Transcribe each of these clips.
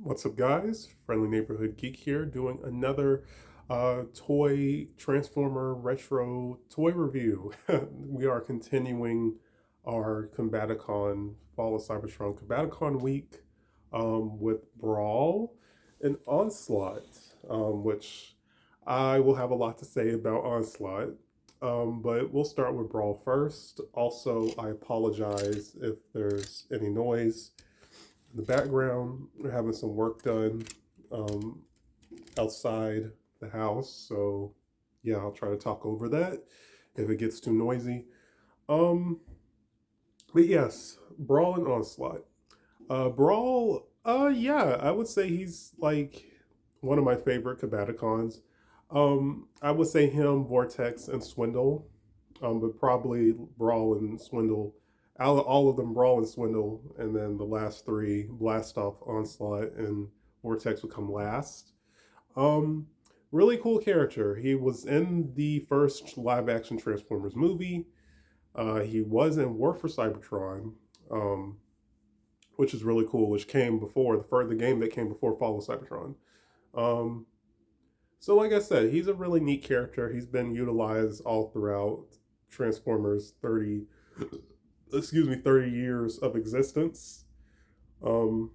What's up, guys? Friendly Neighborhood Geek here, doing another toy Transformer retro toy review. We are continuing our combaticon Fall of Cybertron combaticon week with Brawl and Onslaught, which I will have a lot to say about Onslaught. But we'll start with Brawl first. Also, I apologize if there's any noise in the background. We're having some work done um, outside the house, so yeah, I'll try to talk over that if it gets too noisy. Um, but yes, Brawl and Onslaught. Brawl, yeah, I would say he's like one of my favorite combaticons. I would say him, Vortex, and Swindle, but probably Brawl and Swindle. All of them, Brawl and Swindle, and then the last three, Blast Off, Onslaught, and Vortex would come last. Um, Really cool character. He was in the first live action Transformers movie. He was in War for Cybertron, um, which is really cool, which came before the game that came before Fall of Cybertron. Um, so, like I said, he's a really neat character. He's been utilized all throughout Transformers 30 years of existence. Um,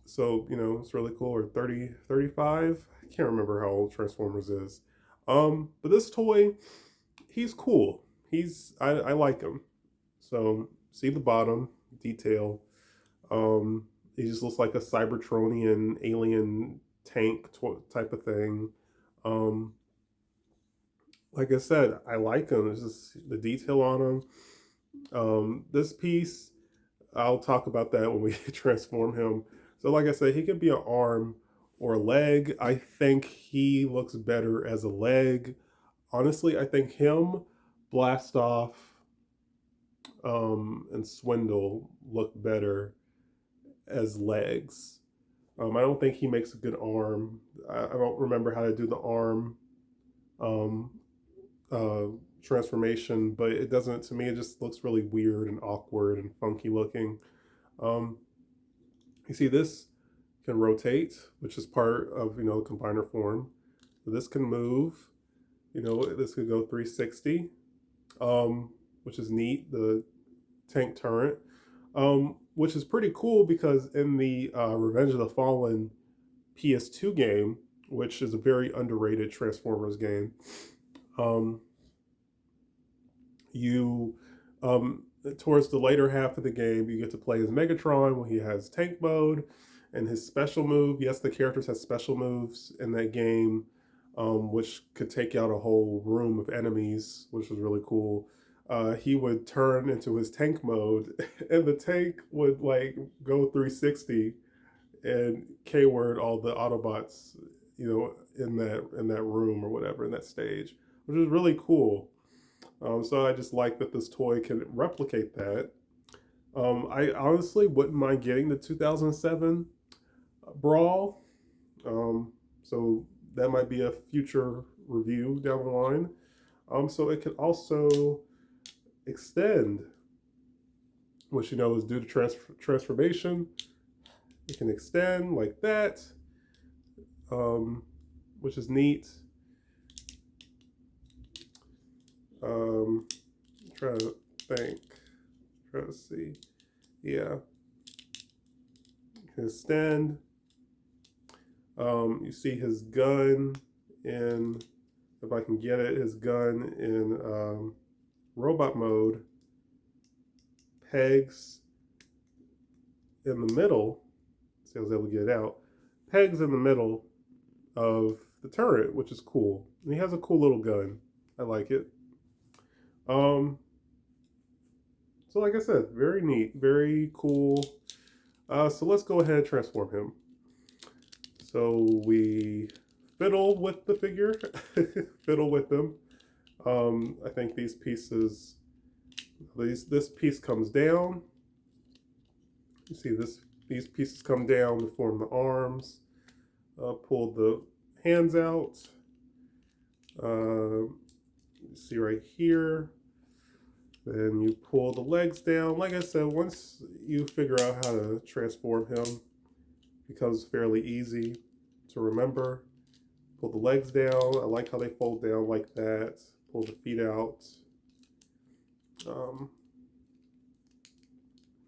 so, it's really cool. Or 30, 35. I can't remember how old Transformers is. But this toy, he's cool. I like him. So, see the bottom detail. He just looks like a Cybertronian alien tank type of thing. Um, like I said, I like him. It's just the detail on him. This piece, I'll talk about that when we transform him. So, like I said, he could be an arm or a leg. I think he looks better as a leg. Honestly, I think him, Blast Off, and Swindle look better as legs. I don't think he makes a good arm. I don't remember how to do the arm um, uh, transformation, but it doesn't. To me, it just looks really weird and awkward and funky looking. Um, you see, this can rotate, which is part of the combiner form. This can move. This could go 360, which is neat. The tank turret, which is pretty cool because in the Revenge of the Fallen PS2 game, which is a very underrated Transformers game, um, you towards the later half of the game, you get to play as Megatron when he has tank mode and his special move. Yes, the characters have special moves in that game, which could take out a whole room of enemies, which was really cool. He would turn into his tank mode, and the tank would like go 360 and K-word all the Autobots, in that room or whatever in that stage, which is really cool. So I just like that this toy can replicate that. I honestly wouldn't mind getting the 2007 Brawl. So that might be a future review down the line. So it can also extend, which is due to transformation. It can extend like that, which is neat. Try to think. Try to see. Yeah. His stand. You see his gun in, if I can get it, his gun in robot mode. Pegs in the middle. See, I was able to get it out. Pegs in the middle of the turret, which is cool. And he has a cool little gun. I like it. So like I said, very neat, very cool. So let's go ahead and transform him. So we fiddle with the figure, fiddle with them. I think these pieces, this piece comes down. You see these pieces come down to form the arms. Pull the hands out. You see right here. Then you pull the legs down. Like I said, once you figure out how to transform him, becomes fairly easy to remember. Pull the legs down. I like how they fold down like that. Pull the feet out.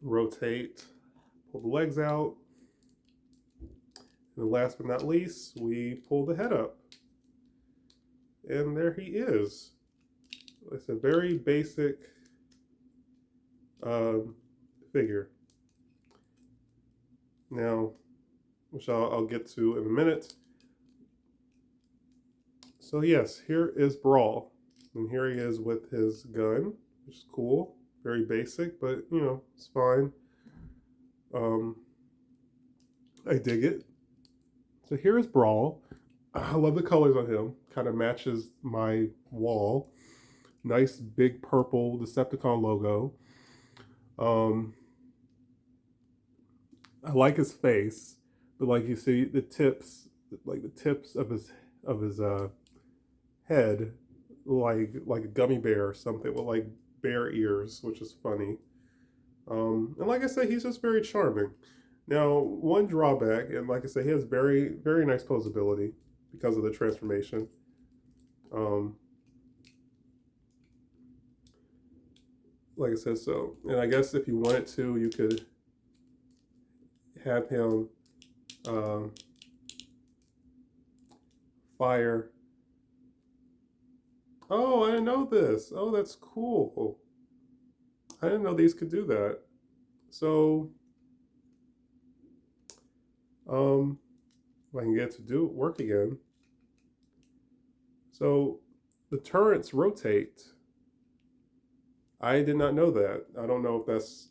Rotate. Pull the legs out. And last but not least, we pull the head up. And there he is. It's a very basic figure. Now, which I'll get to in a minute. So yes, here is Brawl. And here he is with his gun, which is cool. Very basic, but you know, it's fine. I dig it. So here is Brawl. I love the colors on him. Kind of matches my wall. Nice big purple Decepticon logo. I like his face, but like you see the tips, like the tips of his head, like a gummy bear or something with like bear ears, which is funny. And like I said, he's just very charming. Now, one drawback, and like I said, he has very nice posability because of the transformation. Like I said, so, and I guess if you wanted to, you could have him fire. Oh, I didn't know this. Oh, that's cool. I didn't know these could do that. So, if I can get to do work again. So, the turrets rotate. I did not know that. I don't know if that's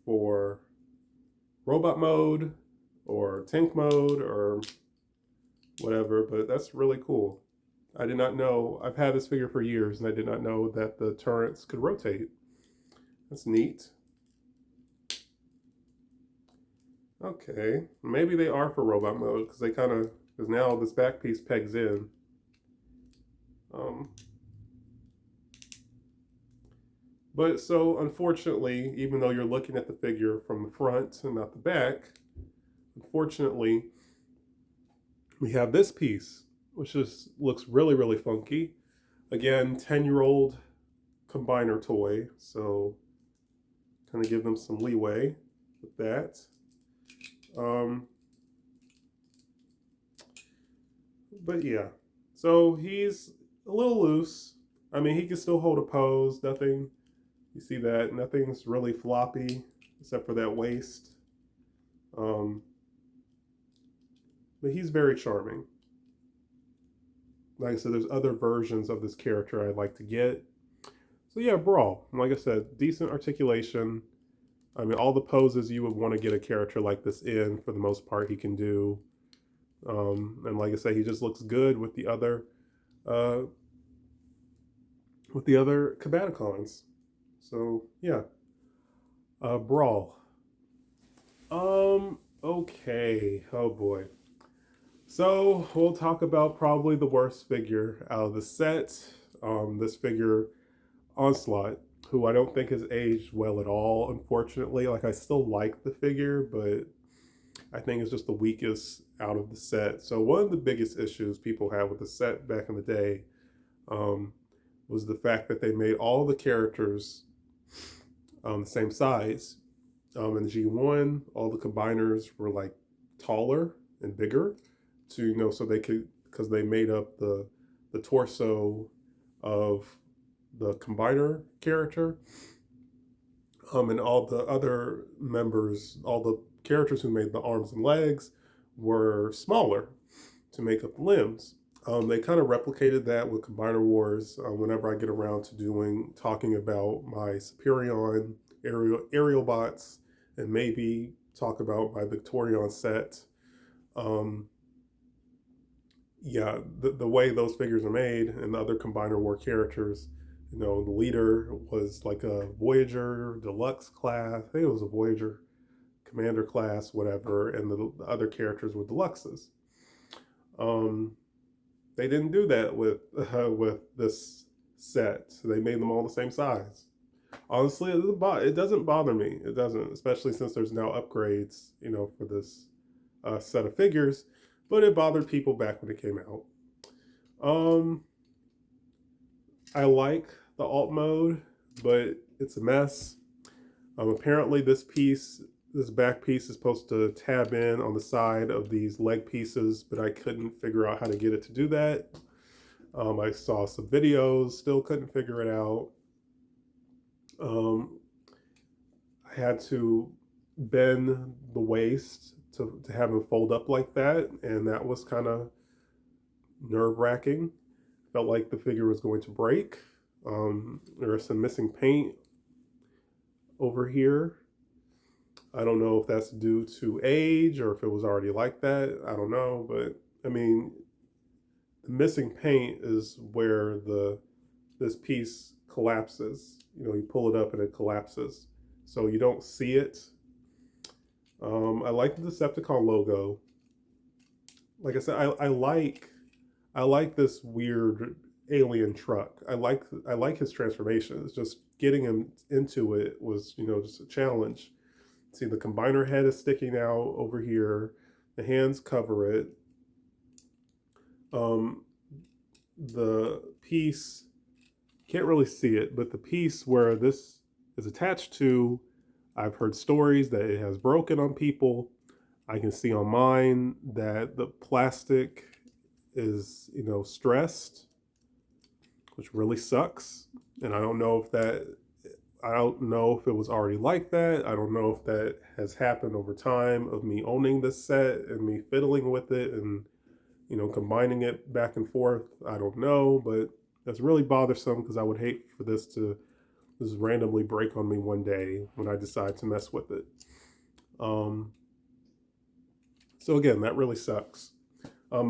for robot mode or tank mode or whatever, but that's really cool. I did not know. I've had this figure for years and I did not know that the turrets could rotate. That's neat. Okay, maybe they are for robot mode because because now this back piece pegs in. But so unfortunately, even though you're looking at the figure from the front and not the back, unfortunately, we have this piece, which just looks really funky. Again, 10-year-old combiner toy, so kind of give them some leeway with that. But yeah, so he's a little loose. I mean, he can still hold a pose. Nothing, you see that? Nothing's really floppy except for that waist. But he's very charming. Like I said, there's other versions of this character I'd like to get. So yeah, Brawl. Like I said, decent articulation. I mean, all the poses you would want to get a character like this in, for the most part, he can do. And like I say, he just looks good with the other combaticons. So yeah, Brawl. Okay. Oh boy. So we'll talk about probably the worst figure out of the set. This figure, Onslaught, who I don't think has aged well at all, unfortunately. Like, I still like the figure, but I think it's just the weakest out of the set. So one of the biggest issues people had with the set back in the day was the fact that they made all the characters the same size. In the G1, all the combiners were like taller and bigger to, you know, so they could, because they made up the torso of the combiner character. And all the other members, all the characters who made the arms and legs were smaller to make up the limbs. They kind of replicated that with Combiner Wars whenever I get around to talking about my Superion aerial bots, and maybe talk about my Victorion set. Yeah, the way those figures are made and the other Combiner War characters, you know, the leader was like a Voyager Deluxe class. I think it was a Voyager Commander class, whatever, and the other characters were Deluxes. They didn't do that with this set. They made them all the same size. Honestly, it doesn't bother me. It doesn't, especially since there's now upgrades, you know, for this set of figures, but it bothered people back when it came out. Um, I like the alt mode, but it's a mess. Apparently, this back piece is supposed to tab in on the side of these leg pieces, but I couldn't figure out how to get it to do that. I saw some videos, still couldn't figure it out. I had to bend the waist to have him fold up like that, and that was kind of nerve-wracking. Felt like the figure was going to break. There was some missing paint over here. I don't know if that's due to age or if it was already like that. I don't know, but I mean, the missing paint is where this piece collapses. You know, you pull it up and it collapses, so you don't see it. I like the Decepticon logo. Like I said, I like this weird alien truck. I like his transformation. It's just getting him into it was, you know, just a challenge. See, the combiner head is sticking out over here. The hands cover it. The piece, can't really see it, but the piece where this is attached to, I've heard stories that it has broken on people. I can see on mine that the plastic is, you know, stressed, which really sucks. And I don't know if it was already like that. I don't know if that has happened over time of me owning this set and me fiddling with it and, you know, combining it back and forth. I don't know, but that's really bothersome because I would hate for this to just randomly break on me one day when I decide to mess with it. So again, that really sucks.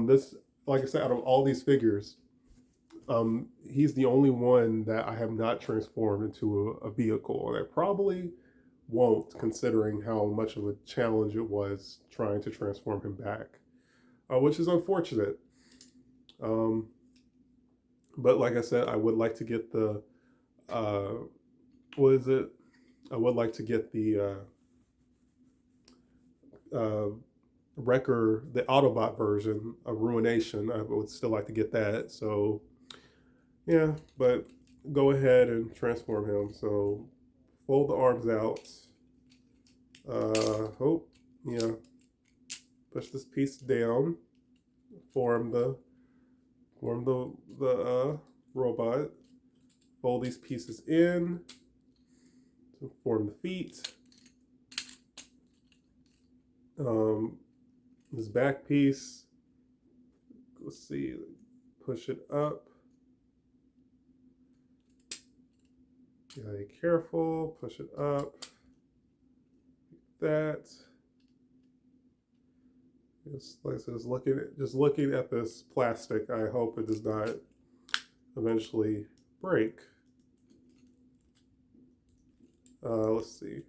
This, like I said, out of all these figures, he's the only one that I have not transformed into a vehicle, and I probably won't, considering how much of a challenge it was trying to transform him back, which is unfortunate. But like I said, I would like to get the what is it? I would like to get the Wrecker, the Autobot version of Ruination. I would still like to get that. So yeah, but go ahead and transform him. So fold the arms out. Yeah. Push this piece down. Form the robot. Fold these pieces in to form the feet. This back piece, let's see, push it up. You gotta be careful, push it up, like that. Just looking at this plastic, I hope it does not eventually break. Let's see.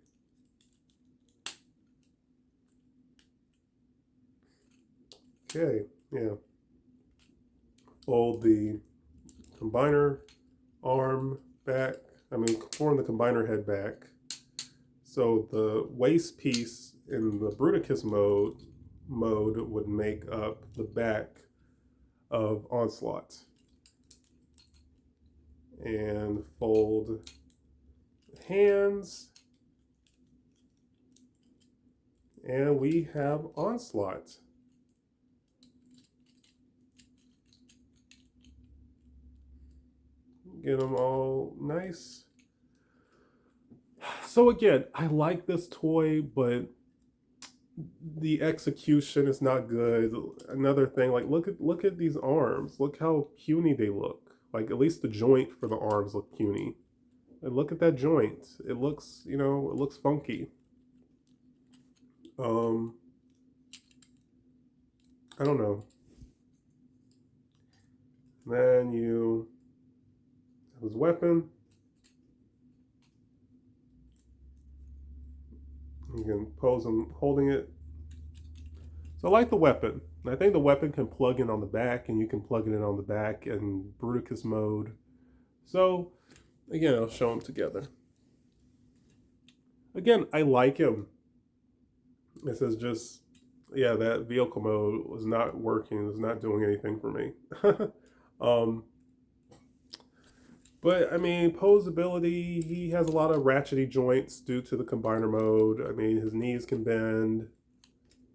Okay, yeah. Fold the combiner arm back. Form the combiner head back. So the waist piece in the Bruticus mode would make up the back of Onslaught. And fold hands. And we have Onslaught. Get them all nice. So again, I like this toy, but the execution is not good. Another thing, like look at these arms. Look how puny they look. Like at least the joint for the arms look puny. And look at that joint. It looks, you know, it looks funky. I don't know. Then you have his weapon. You can pose him holding it. So I like the weapon. I think the weapon can plug in on the back, and you can plug it in on the back in Bruticus mode. So again, I'll show them together. Again, I like him. This is just yeah, that vehicle mode was not working. It was not doing anything for me. um, but I mean, posability, he has a lot of ratchety joints due to the combiner mode. I mean, his knees can bend,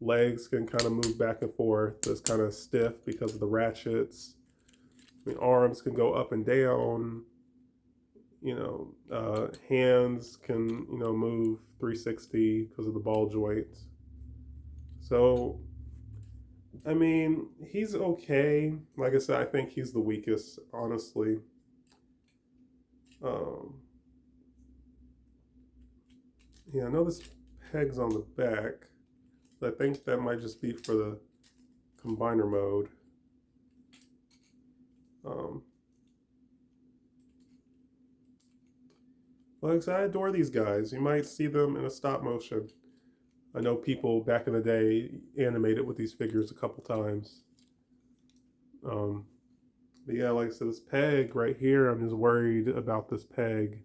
legs can kind of move back and forth. It's kind of stiff because of the ratchets. I mean, arms can go up and down. Hands can, move 360 because of the ball joints. So, I mean, he's okay. Like I said, I think he's the weakest, honestly. Um, yeah, I know this peg's on the back. I think that might just be for the combiner mode. Um, like I said, I adore these guys. You might see them in a stop motion. I know people back in the day animated with these figures a couple times. Um, but yeah, like I said, this peg right here, I'm just worried about this peg.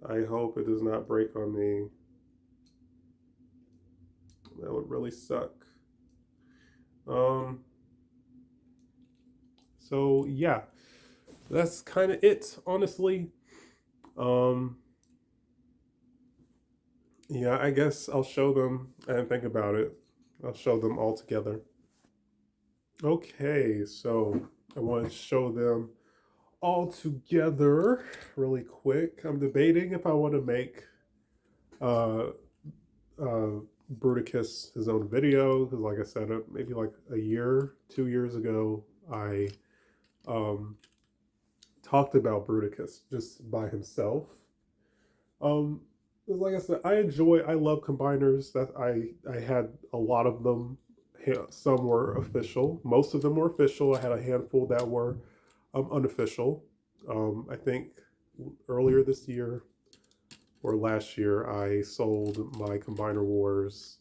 I hope it does not break on me. That would really suck. Um, so yeah, that's kind of it, honestly. Um, yeah, I guess I'll show them and think about it. I'll show them all together. Okay, so I want to show them all together really quick. I'm debating if I want to make uh, uh, Bruticus his own video because, like I said, maybe like a year, 2 years ago, I talked about Bruticus just by himself. Um, like I said, I love combiners. That I had a lot of them. Some were official. Most of them were official. I had a handful that were unofficial. I think earlier this year or last year, I sold my Combiner Wars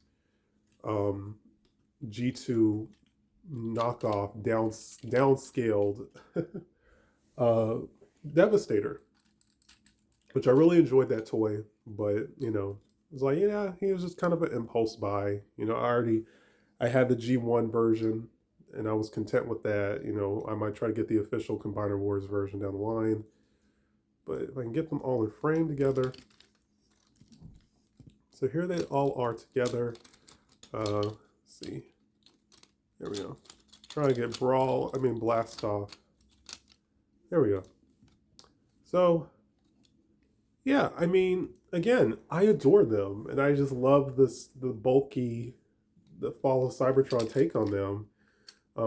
um, G2 knockoff downscaled uh, Devastator, which I really enjoyed that toy. But it's like, yeah, he was just kind of an impulse buy. I had the G1 version, and I was content with that. I might try to get the official Combiner Wars version down the line. But if I can get them all in frame together. So here they all are together. Let's see. There we go. Trying to get Blast Off. There we go. So, yeah, I mean, again, I adore them, and I just love the bulky, the Fall of Cybertron take on them.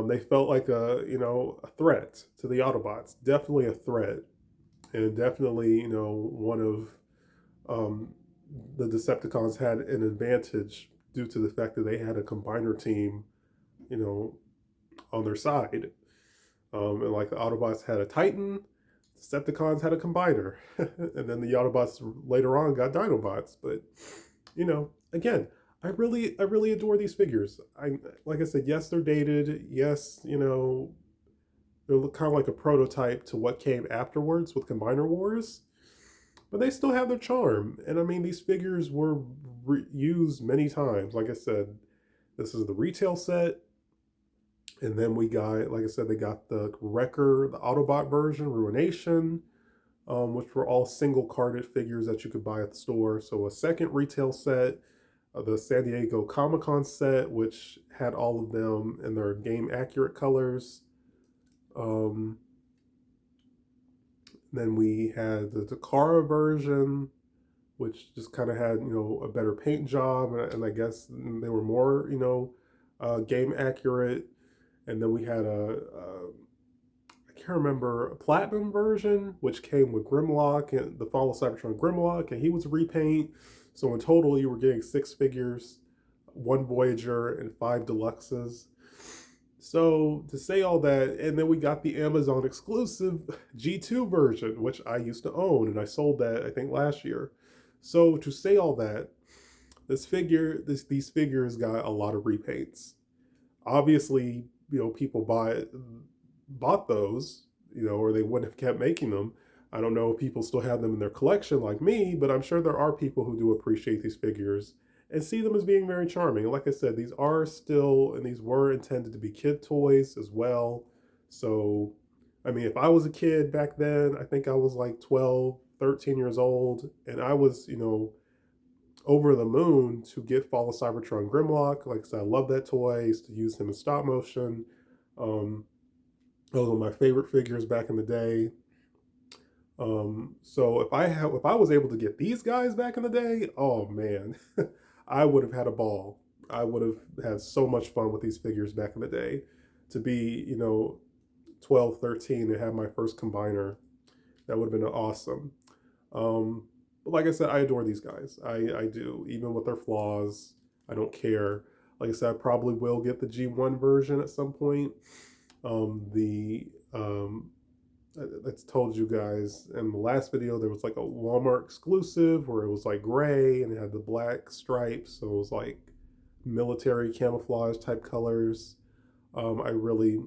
They felt like a threat to the Autobots. Definitely a threat, and definitely, one of um, the Decepticons had an advantage due to the fact that they had a combiner team, you know, on their side. And like the Autobots had a Titan, Decepticons had a combiner, and then the Autobots later on got Dinobots. But again, I really adore these figures. Like I said, yes, they're dated. Yes, they're kind of like a prototype to what came afterwards with Combiner Wars, but they still have their charm. And I mean, these figures were used many times. Like I said, this is the retail set. And then we got, like I said, they got the Wrecker, the Autobot version, Ruination, which were all single carded figures that you could buy at the store. So a second retail set, the San Diego Comic-Con set, which had all of them in their game accurate colors. Then we had the Takara version, which just kind of had a better paint job, and I guess they were more game accurate. And then we had I can't remember, a Platinum version, which came with Grimlock and the Fall of Cybertron Grimlock, and he was a repaint. So in total, you were getting 6 figures, 1 Voyager, and 5 Deluxes. So to say all that, and then we got the Amazon exclusive G2 version, which I used to own, and I sold that I think last year. So to say all that, these figures got a lot of repaints. Obviously, people bought those, or they wouldn't have kept making them. I don't know if people still have them in their collection like me, but I'm sure there are people who do appreciate these figures and see them as being very charming. Like I said, these are still, and these were intended to be kid toys as well. So, I mean, if I was a kid back then, I think I was like 12, 13 years old, and I was, over the moon to get Fall of Cybertron Grimlock. Like I said, I love that toy. I used to use him in stop motion. Um, those were my favorite figures back in the day. So if I was able to get these guys back in the day, oh man, I would have had a ball. I would have had so much fun with these figures back in the day. To be, 12, 13 and have my first combiner, that would have been awesome. Um, but like I said, I adore these guys. I do, even with their flaws. I don't care. Like I said, I probably will get the G1 version at some point. The That's told you guys in the last video, there was like a Walmart exclusive where it was like gray and it had the black stripes, so it was like military camouflage type colors. I really,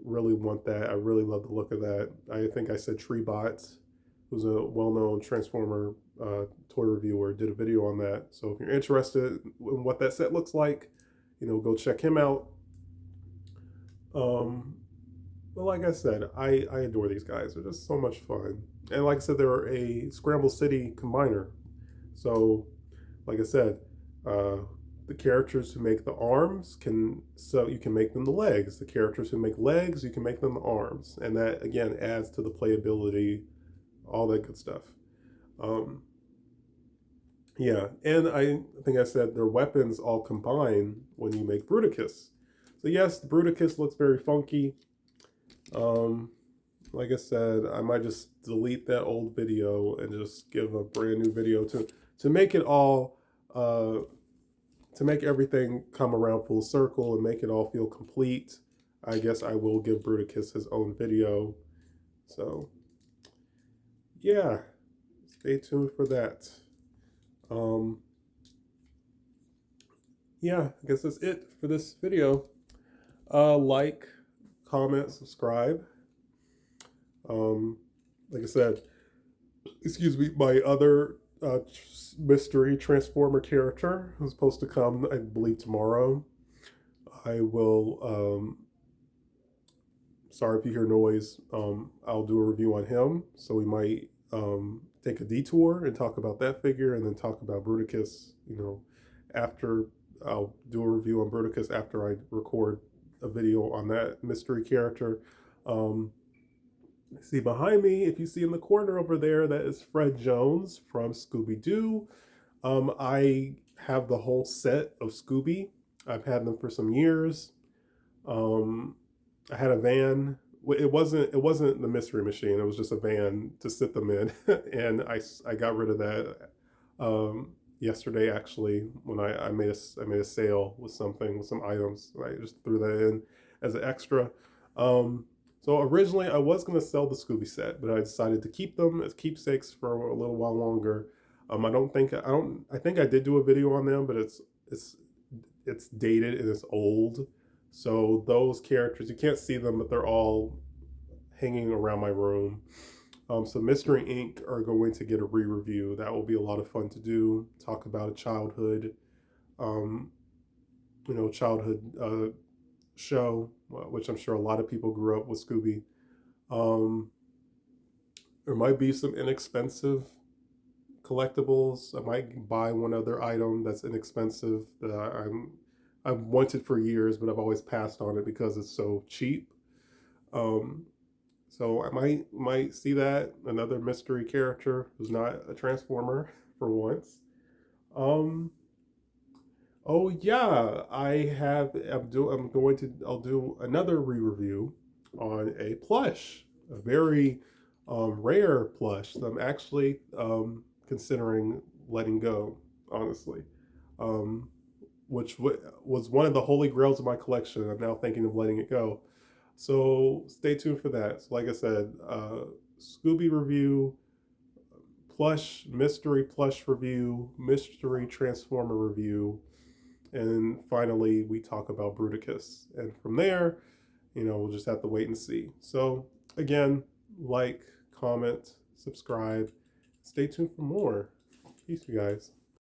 really want that. I really love the look of that. I think I said Treebot, who's a well-known Transformer toy reviewer, did a video on that. So if you're interested in what that set looks like, go check him out. But like I said, I adore these guys. They're just so much fun. And like I said, they're a Scramble City combiner. So, like I said, the characters who make the arms you can make them the legs. The characters who make legs, you can make them the arms. And that, again, adds to the playability, all that good stuff. Yeah, and I think I said their weapons all combine when you make Bruticus. So yes, the Bruticus looks very funky. Like I said, I might just delete that old video and just give a brand new video to make it all to make everything come around full circle and make it all feel complete. I guess I will give Bruticus his own video. So yeah, stay tuned for that. Yeah, I guess that's it for this video. Like, comment, subscribe. Like I said, excuse me, my other mystery Transformer character who's supposed to come, I believe, tomorrow. I will, sorry if you hear noise, I'll do a review on him. So we might take a detour and talk about that figure and then talk about Bruticus, after. I'll do a review on Bruticus after I record a video on that mystery character. See behind me, if you see in the corner over there, that is Fred Jones from Scooby-Doo. I have the whole set of Scooby. I've had them for some years. I had a van. It wasn't the mystery machine. It was just a van to sit them in, and I got rid of that yesterday actually when I made a sale with some items. I just threw that in as an extra. So originally I was going to sell the Scooby set, but I decided to keep them as keepsakes for a little while longer. I think I did do a video on them, but it's dated and it's old. So those characters, you can't see them, but they're all hanging around my room. So Mystery Inc. are going to get a re-review. That will be a lot of fun to do. Talk about a childhood, show, which I'm sure a lot of people grew up with Scooby. There might be some inexpensive collectibles. I might buy one other item that's inexpensive that I've wanted for years, but I've always passed on it because it's so cheap. So I might see that, another mystery character who's not a Transformer for once. Oh yeah, I'll do another re-review on a plush, a very rare plush that I'm actually considering letting go, honestly. Which was one of the holy grails of my collection. I'm now thinking of letting it go. So stay tuned for that. So like I said, Scooby review, mystery plush review, mystery Transformer review, and finally we talk about Bruticus. And from there, we'll just have to wait and see. So again, like, comment, subscribe, stay tuned for more. Peace, you guys.